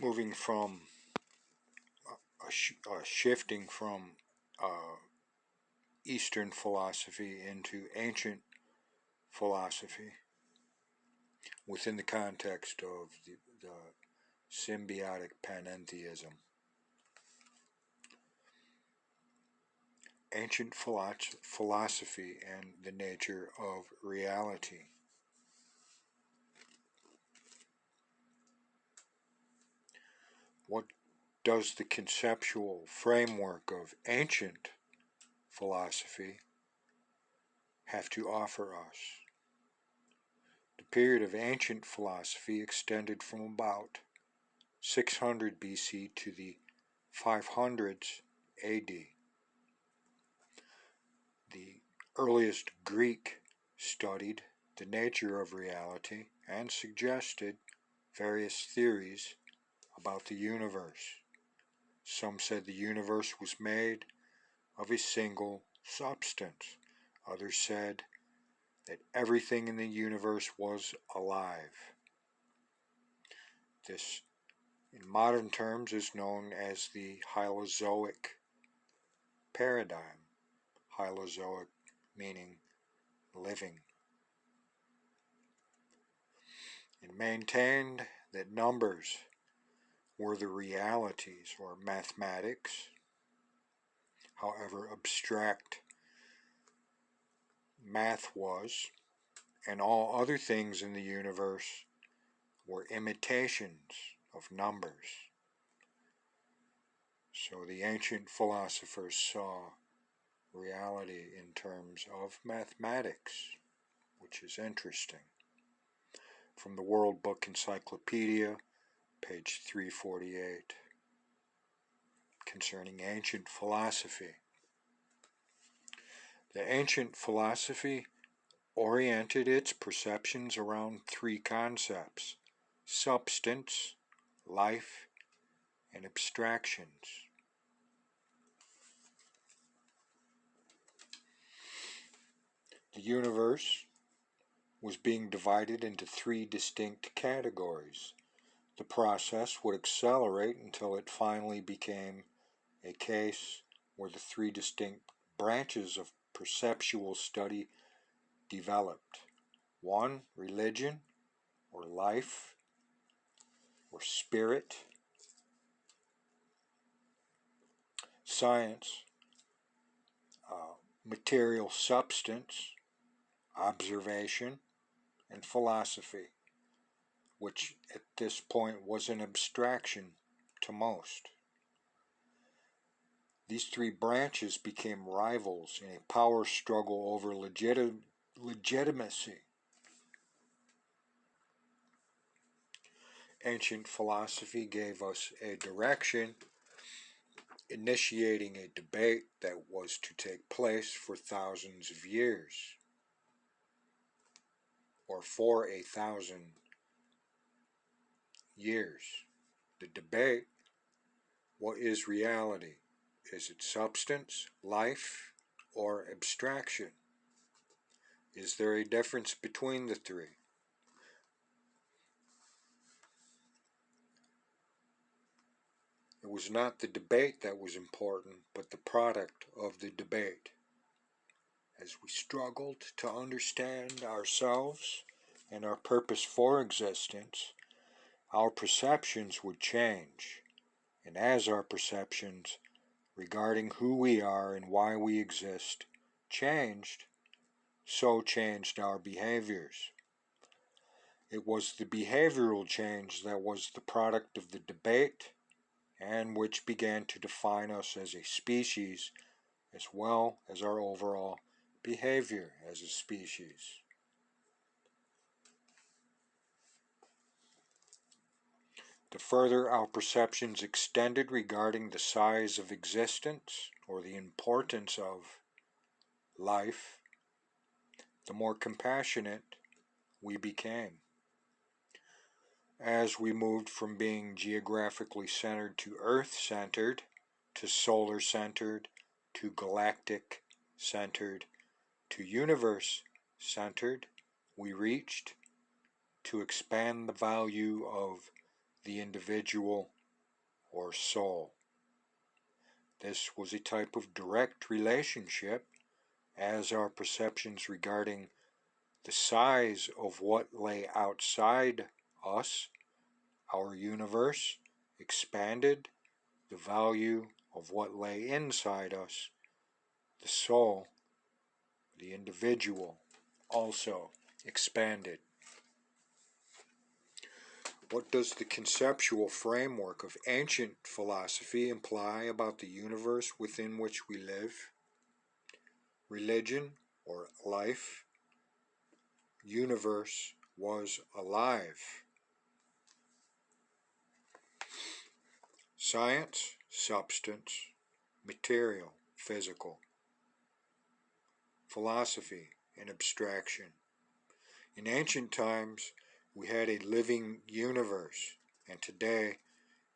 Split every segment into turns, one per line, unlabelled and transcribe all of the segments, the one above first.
moving from shifting from Eastern philosophy into ancient philosophy within the context of the Symbiotic Panentheism. Ancient philosophy and the nature of reality. What does the conceptual framework of ancient philosophy have to offer us? The period of ancient philosophy extended from about 600 BC to the 500s AD. The earliest Greek studied the nature of reality and suggested various theories about the universe. Some said the universe was made of a single substance. Others said that everything in the universe was alive. This, in modern terms, is known as the Hylozoic Paradigm. Hylozoic meaning living. It maintained that numbers were the realities, or mathematics, however abstract math was, and all other things in the universe were imitations of numbers. So the ancient philosophers saw reality in terms of mathematics, which is interesting. From the World Book Encyclopedia, page 348, concerning ancient philosophy. The ancient philosophy oriented its perceptions around three concepts: substance, life, and abstractions. The universe was being divided into three distinct categories. The process would accelerate until it finally became a case where the three distinct branches of perceptual study developed. One, religion, or life, or spirit. Science, material substance, observation, and philosophy, which at this point was an abstraction to most. These three branches became rivals in a power struggle over legitimacy. Ancient philosophy gave us a direction, initiating a debate that was to take place for thousands of years, or for 1,000 years. The debate: what is reality? Is it substance, life, or abstraction? Is there a difference between the three? It was not the debate that was important, but the product of the debate. As we struggled to understand ourselves and our purpose for existence, our perceptions would change. And as our perceptions regarding who we are and why we exist changed, so changed our behaviors. It was the behavioral change that was the product of the debate, and which began to define us as a species, as well as our overall behavior as a species. The further our perceptions extended regarding the size of existence, or the importance of life, the more compassionate we became. As we moved from being geographically centered to Earth-centered, to solar-centered, to galactic-centered, to universe-centered, we reached to expand the value of the individual or soul. This was a type of direct relationship, as our perceptions regarding the size of what lay outside us, our universe, expanded. The value of what lay inside us, the soul, the individual, also expanded. What does the conceptual framework of ancient philosophy imply about the universe within which we live? Religion, or life, universe was alive. Science, substance, material, physical. Philosophy, an abstraction. In ancient times, we had a living universe, and today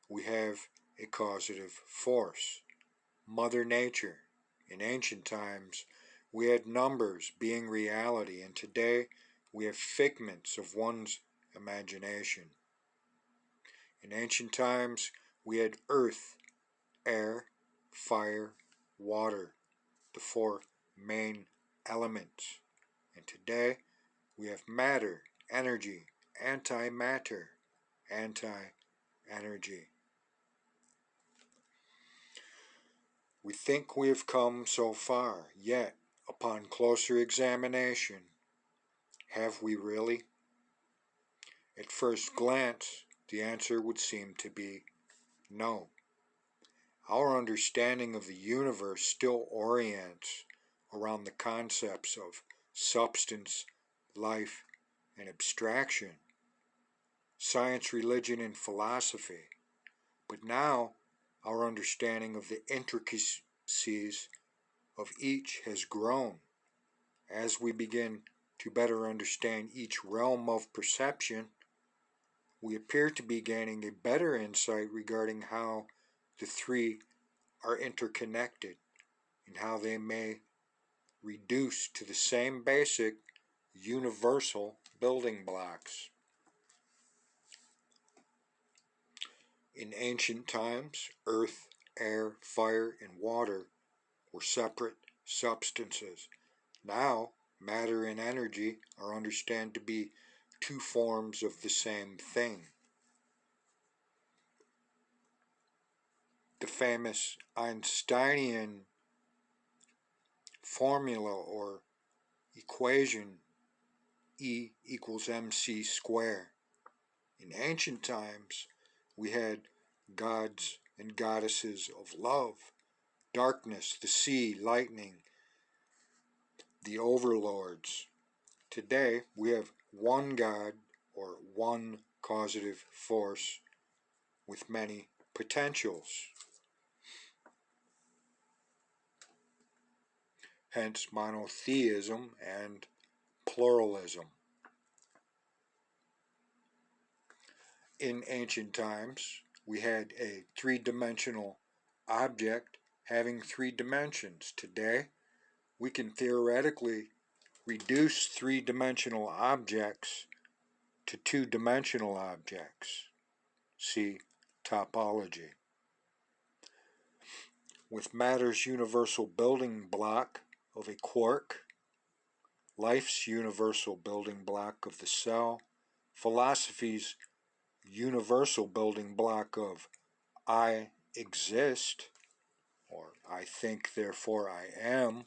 we have a causative force, Mother Nature. In ancient times, we had numbers being reality, and today we have figments of one's imagination. In ancient times, we had earth, air, fire, water, the four main elements, and today we have matter, energy, antimatter, anti-energy. We think we have come so far, yet, upon closer examination, have we really? At first glance, the answer would seem to be no. Our understanding of the universe still orients around the concepts of substance, life, and abstraction, science, religion, and philosophy. But now, our understanding of the intricacies of each has grown. As we begin to better understand each realm of perception, we appear to be gaining a better insight regarding how the three are interconnected and how they may reduce to the same basic universal building blocks. In ancient times, earth, air, fire, and water were separate substances. Now, matter and energy are understood to be two forms of the same thing. The famous Einsteinian formula or equation, E equals mc squared. In ancient times, we had gods and goddesses of love, darkness, the sea, lightning, the overlords. Today, we have one God or one causative force with many potentials. Hence monotheism and pluralism. In ancient times, we had a three-dimensional object having three dimensions. Today, we can theoretically reduce three-dimensional objects to two-dimensional objects. See topology. With matter's universal building block of a quark, life's universal building block of the cell, philosophy's universal building block of I exist, or I think, therefore I am,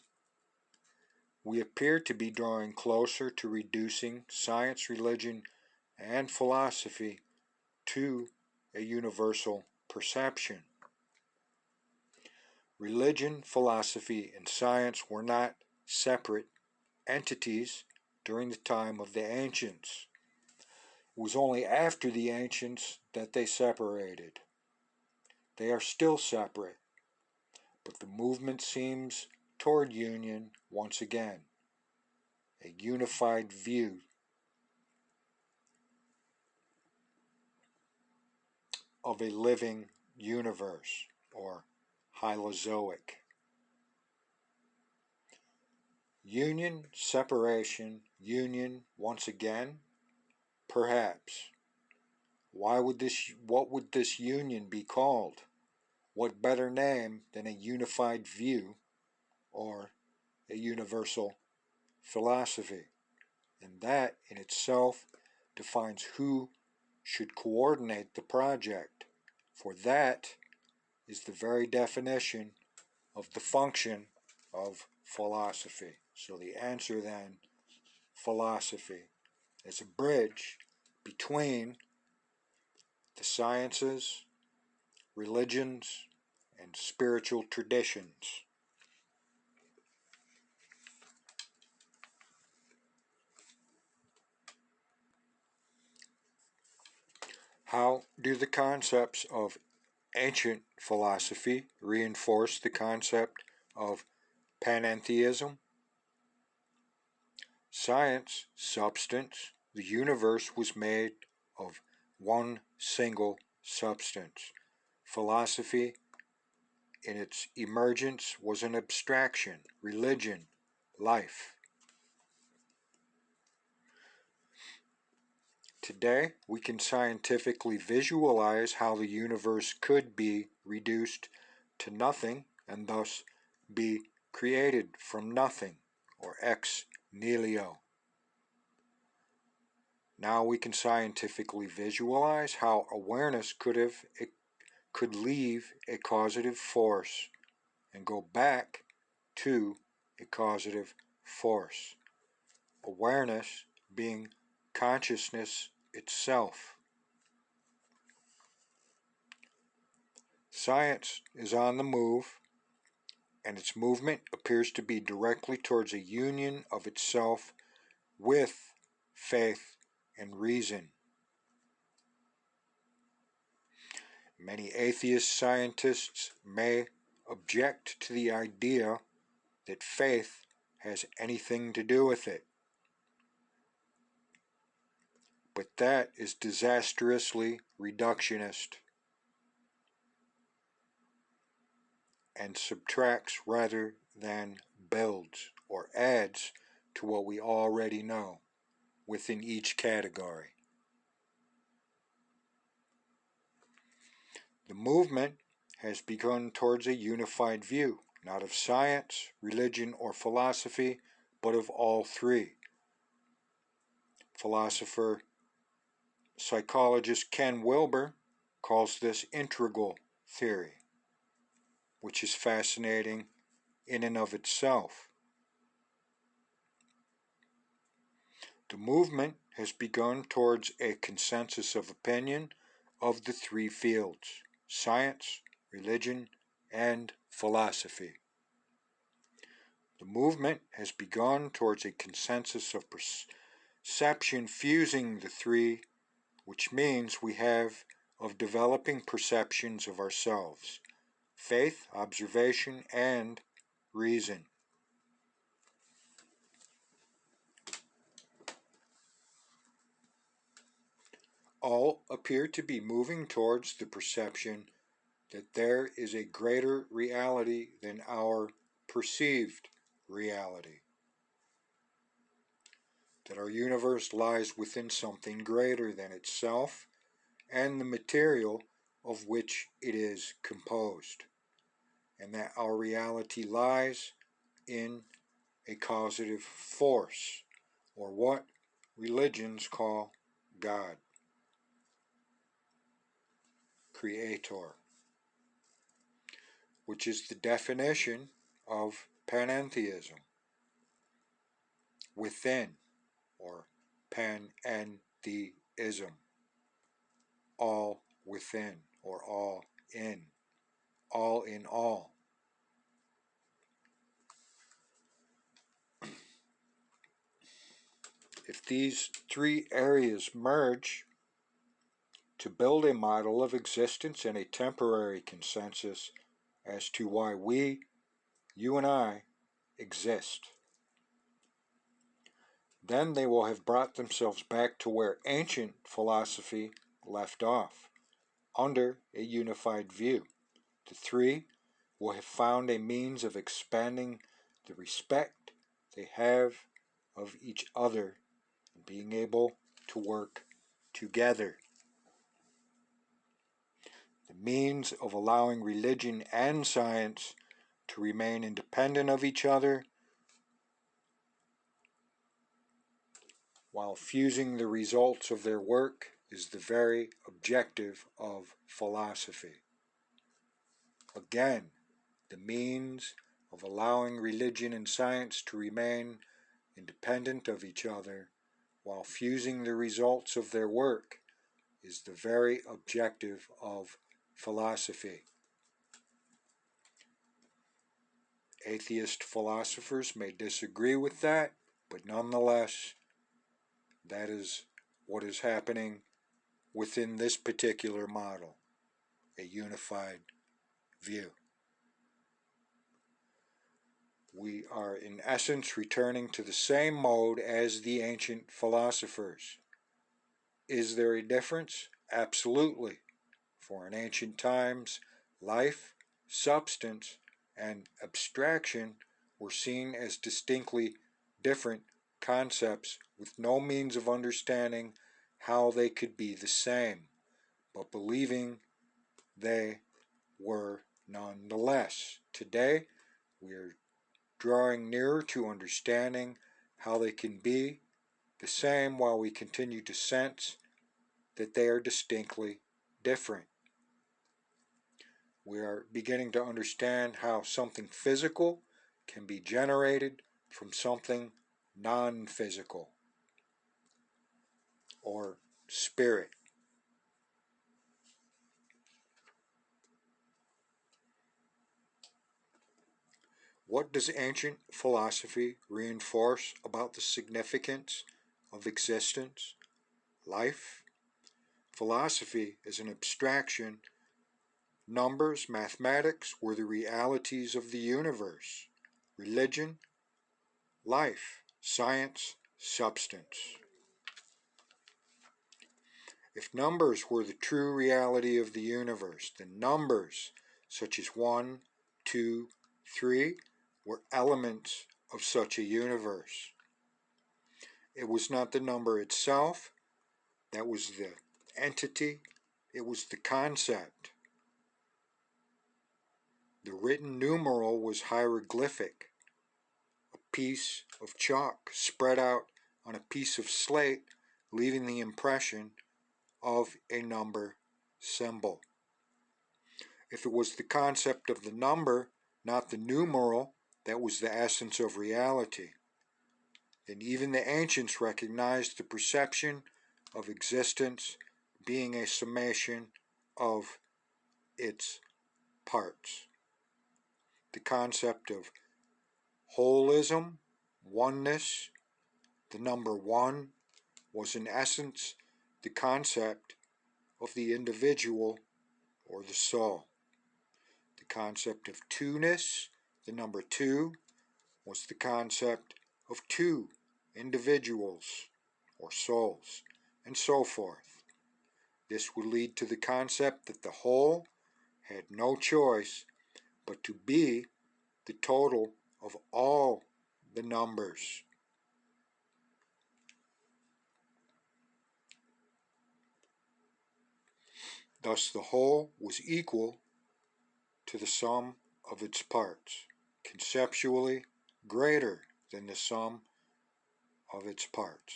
we appear to be drawing closer to reducing science, religion, and philosophy to a universal perception. Religion, philosophy, and science were not separate entities during the time of the ancients. It was only after the ancients that they separated. They are still separate, but the movement seems toward union once again, a unified view of a living universe, or Hylozoic. Union, separation, union once again? Perhaps. What would this union be called? what better name than a unified view or a universal philosophy? And that in itself defines who should coordinate the project, for that is the very definition of the function of philosophy. So the answer then, philosophy, is a bridge between the sciences, religions, and spiritual traditions. How do the concepts of ancient philosophy reinforce the concept of panentheism? Science, substance, the universe was made of one single substance. Philosophy, in its emergence, was an abstraction, religion, life. Today, we can scientifically visualize how the universe could be reduced to nothing and thus be created from nothing, or ex nihilo. Now we can scientifically visualize how awareness could leave a causative force and go back to a causative force. Awareness being consciousness itself. Science is on the move, and its movement appears to be directly towards a union of itself with faith and reason. Many atheist scientists may object to the idea that faith has anything to do with it, but that is disastrously reductionist and subtracts rather than builds or adds to what we already know within each category. The movement has begun towards a unified view, not of science, religion, or philosophy, but of all three. Philosopher, psychologist Ken Wilber calls this integral theory, which is fascinating in and of itself. The movement has begun towards a consensus of opinion of the three fields: science, religion, and philosophy. The movement has begun towards a consensus of perception fusing the three, which means we have of developing perceptions of ourselves: faith, observation, and reason. All appear to be moving towards the perception that there is a greater reality than our perceived reality, that our universe lies within something greater than itself and the material of which it is composed, and that our reality lies in a causative force, or what religions call God, Creator, which is the definition of panentheism, within, or panentheism, all within, or all in all. If these three areas merge to build a model of existence and a temporary consensus as to why we, you and I, exist, then they will have brought themselves back to where ancient philosophy left off, under a unified view. The three will have found a means of expanding the respect they have of each other and being able to work together. the means of allowing religion and science to remain independent of each other while fusing the results of their work is the very objective of philosophy. Again, the means of allowing religion and science to remain independent of each other while fusing the results of their work is the very objective of philosophy. Atheist philosophers may disagree with that, but nonetheless, that is what is happening within this particular model, a unified view. We are in essence returning to the same mode as the ancient philosophers. Is there a difference? Absolutely. For in ancient times, life, substance, and abstraction were seen as distinctly different concepts with no means of understanding how they could be the same, but believing they were nonetheless. Today, we are drawing nearer to understanding how they can be the same while we continue to sense that they are distinctly different. We are beginning to understand how something physical can be generated from something non-physical or spirit. What does ancient philosophy reinforce about the significance of existence, life? Philosophy is an abstraction. Numbers, mathematics were the realities of the universe. Religion, life, science, substance. If numbers were the true reality of the universe, then numbers such as 1, 2, 3 were elements of such a universe. It was not the number itself that was the entity, it was the concept. The written numeral was hieroglyphic, a piece of chalk spread out on a piece of slate, leaving the impression of a number symbol. If it was the concept of the number, not the numeral, that was the essence of reality, then even the ancients recognized the perception of existence being a summation of its parts. The concept of holism, oneness, the number one, was in essence the concept of the individual or the soul. The concept of two-ness, the number two, was the concept of two individuals or souls, and so forth. This would lead to the concept that the whole had no choice but to be the total of all the numbers. Thus the whole was equal to the sum of its parts, conceptually greater than the sum of its parts.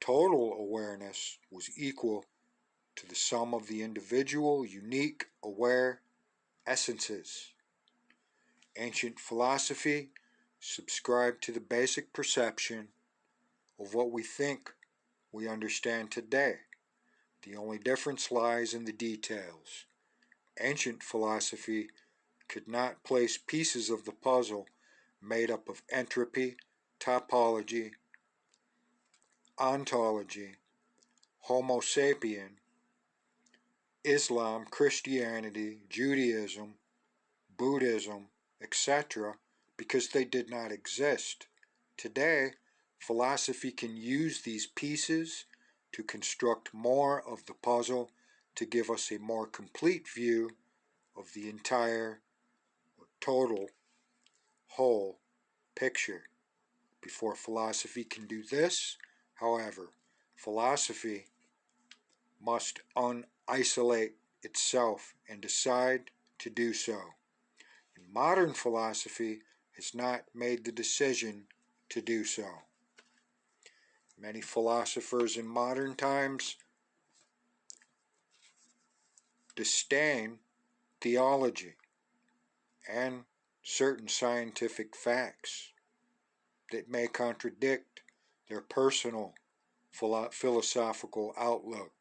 Total awareness was equal to the sum of the individual, unique, aware essences. Ancient philosophy subscribed to the basic perception of what we think we understand today. The only difference lies in the details. Ancient philosophy could not place pieces of the puzzle made up of entropy, topology, ontology, Homo sapien, Islam, Christianity, Judaism, Buddhism, etc., because they did not exist. Today, philosophy can use these pieces to construct more of the puzzle to give us a more complete view of the entire or total whole picture. Before philosophy can do this, however, philosophy must unisolate itself and decide to do so. And modern philosophy has not made the decision to do so. Many philosophers in modern times disdain theology and certain scientific facts that may contradict their personal philosophical outlook.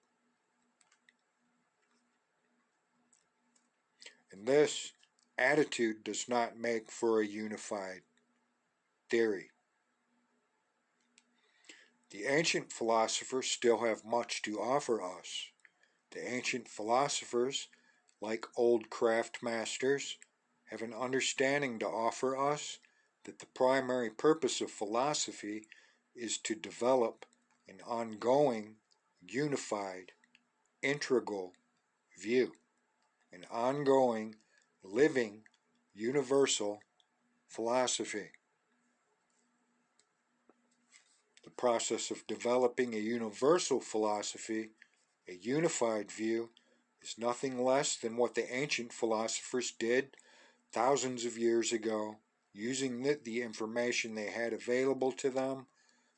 And this attitude does not make for a unified theory. The ancient philosophers still have much to offer us. The ancient philosophers, like old craft masters, have an understanding to offer us that the primary purpose of philosophy is to develop an ongoing, unified, integral view, an ongoing, living, universal philosophy. The process of developing a universal philosophy, a unified view, is nothing less than what the ancient philosophers did thousands of years ago, using the information they had available to them.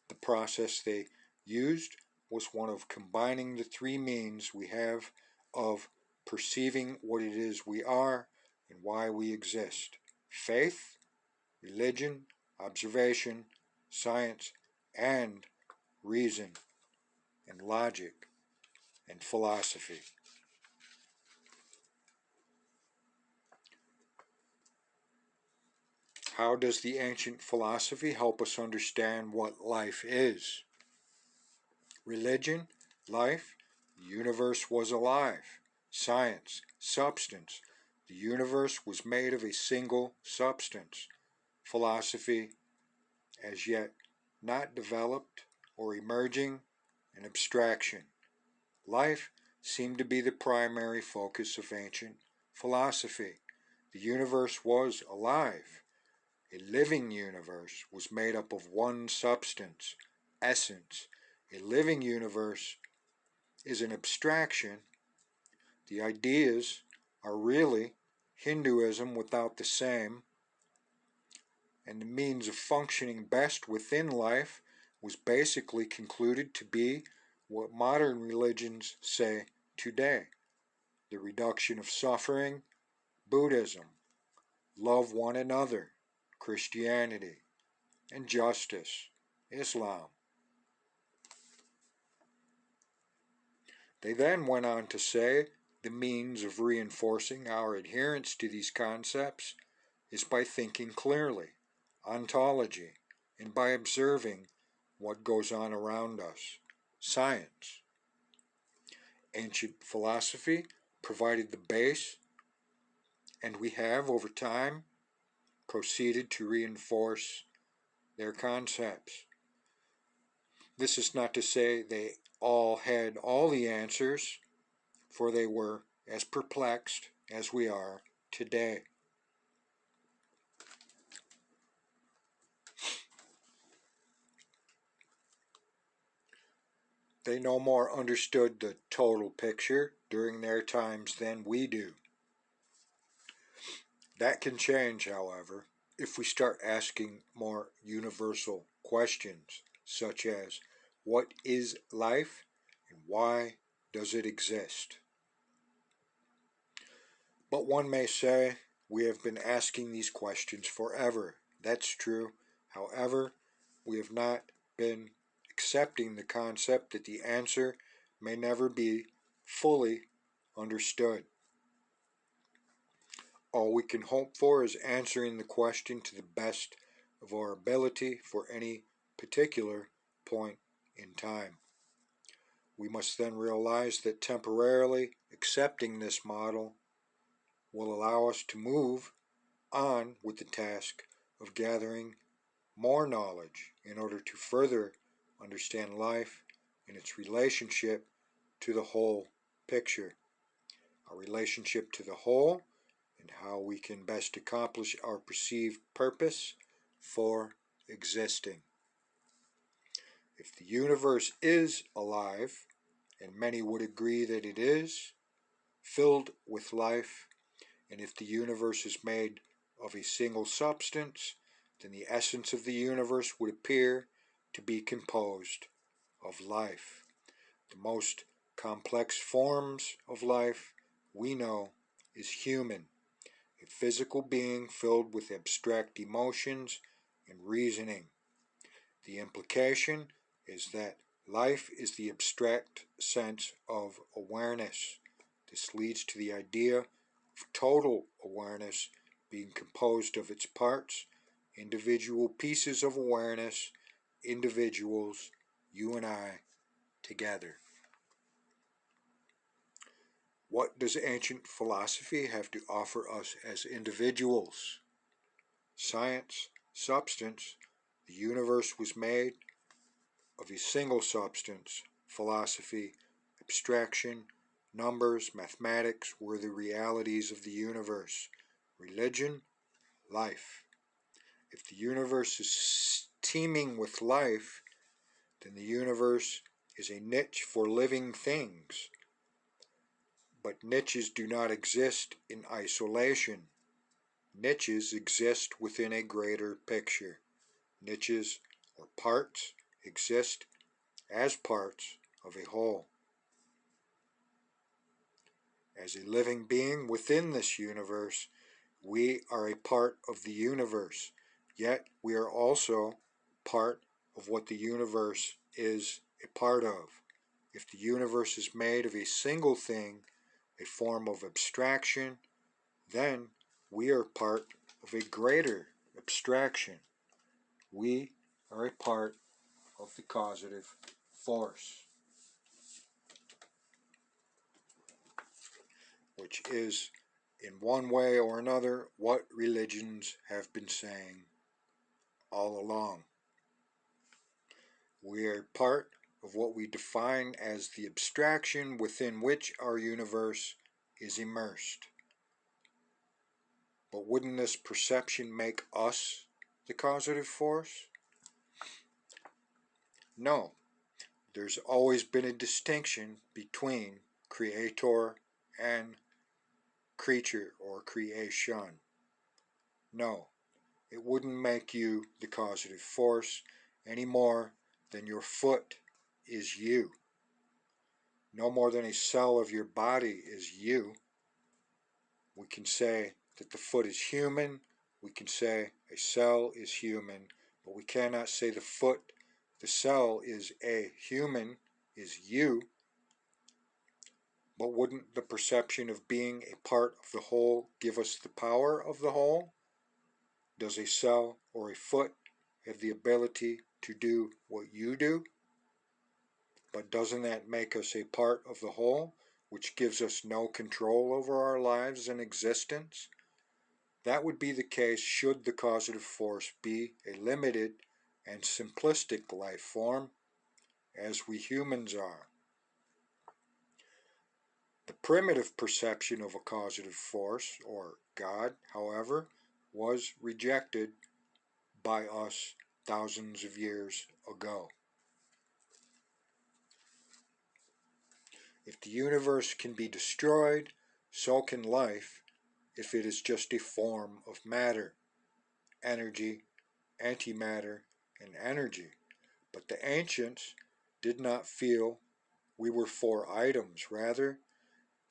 The process they used was one of combining the three means we have of perceiving what it is we are and why we exist: faith, religion, observation, science, and reason, and logic, and philosophy. How does the ancient philosophy help us understand what life is? Religion, life, the universe was alive. Science, substance, the universe was made of a single substance. Philosophy, as yet not developed or emerging, an abstraction. Life seemed to be the primary focus of ancient philosophy. The universe was alive. A living universe was made up of one substance, essence. A living universe is an abstraction. The ideas are really Hinduism without the same, and the means of functioning best within life was basically concluded to be what modern religions say today: the reduction of suffering, Buddhism, love one another, Christianity, and justice, Islam. They then went on to say the means of reinforcing our adherence to these concepts is by thinking clearly, ontology, and by observing what goes on around us, science. Ancient philosophy provided the base, and we have, over time, proceeded to reinforce their concepts. This is not to say they all had all the answers, for they were as perplexed as we are today. They no more understood the total picture during their times than we do. That can change, however, if we start asking more universal questions, such as, what is life and why does it exist? But one may say, we have been asking these questions forever. That's true. However, we have not been accepting the concept that the answer may never be fully understood. All we can hope for is answering the question to the best of our ability for any particular point in time. We must then realize that temporarily accepting this model will allow us to move on with the task of gathering more knowledge in order to further understand life and its relationship to the whole picture, our relationship to the whole, and how we can best accomplish our perceived purpose for existing. If the universe is alive, and many would agree that it is, filled with life, and if the universe is made of a single substance, then the essence of the universe would appear to be composed of life. The most complex forms of life we know is human, a physical being filled with abstract emotions and reasoning. The implication is that life is the abstract sense of awareness. This leads to the idea of total awareness being composed of its parts, individual pieces of awareness, individuals, you and I, together. What does ancient philosophy have to offer us as individuals? Science, substance, the universe was made of a single substance. Philosophy, abstraction, numbers, mathematics were the realities of the universe. Religion, life. If the universe is teeming with life, then the universe is a niche for living things. But niches do not exist in isolation. Niches exist within a greater picture. Niches, or parts, exist as parts of a whole. As a living being within this universe, we are a part of the universe, yet we are also part of what the universe is a part of. If the universe is made of a single thing, a form of abstraction, then we are part of a greater abstraction. We are a part of the causative force, which is, in one way or another, what religions have been saying all along. We are part of what we define as the abstraction within which our universe is immersed. But wouldn't this perception make us the causative force? No. There's always been a distinction between creator and creature or creation. No, it wouldn't make you the causative force any more than your foot is you. No more than a cell of your body is you. We can say that the foot is human, we can say a cell is human, but we cannot say the cell is a human, is you. But wouldn't the perception of being a part of the whole give us the power of the whole? Does a cell or a foot have the ability to do what you do? But doesn't that make us a part of the whole, which gives us no control over our lives and existence? That would be the case should the causative force be a limited and simplistic life form, as we humans are. The primitive perception of a causative force, or God, however, was rejected by us thousands of years ago. If the universe can be destroyed, so can life if it is just a form of matter, energy, antimatter, and energy. But the ancients did not feel we were four items. Rather,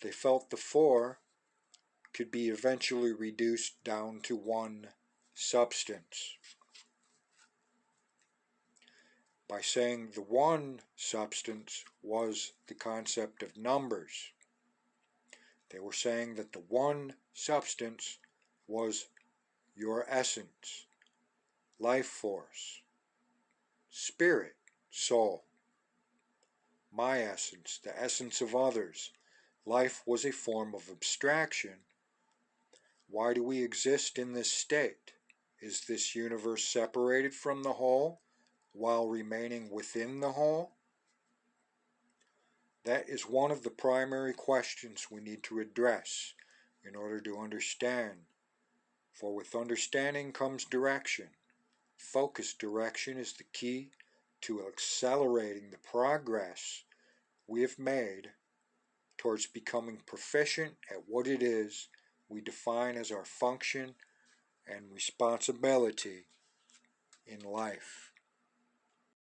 they felt the four could be eventually reduced down to one substance. By saying the one substance was the concept of numbers, they were saying that the one substance was your essence, life force, spirit, soul, my essence, the essence of others. Life was a form of abstraction. Why do we exist in this state? Is this universe separated from the whole while remaining within the whole? That is one of the primary questions we need to address in order to understand. For with understanding comes direction. Focused direction is the key to accelerating the progress we have made towards becoming proficient at what it is we define as our function and responsibility in life.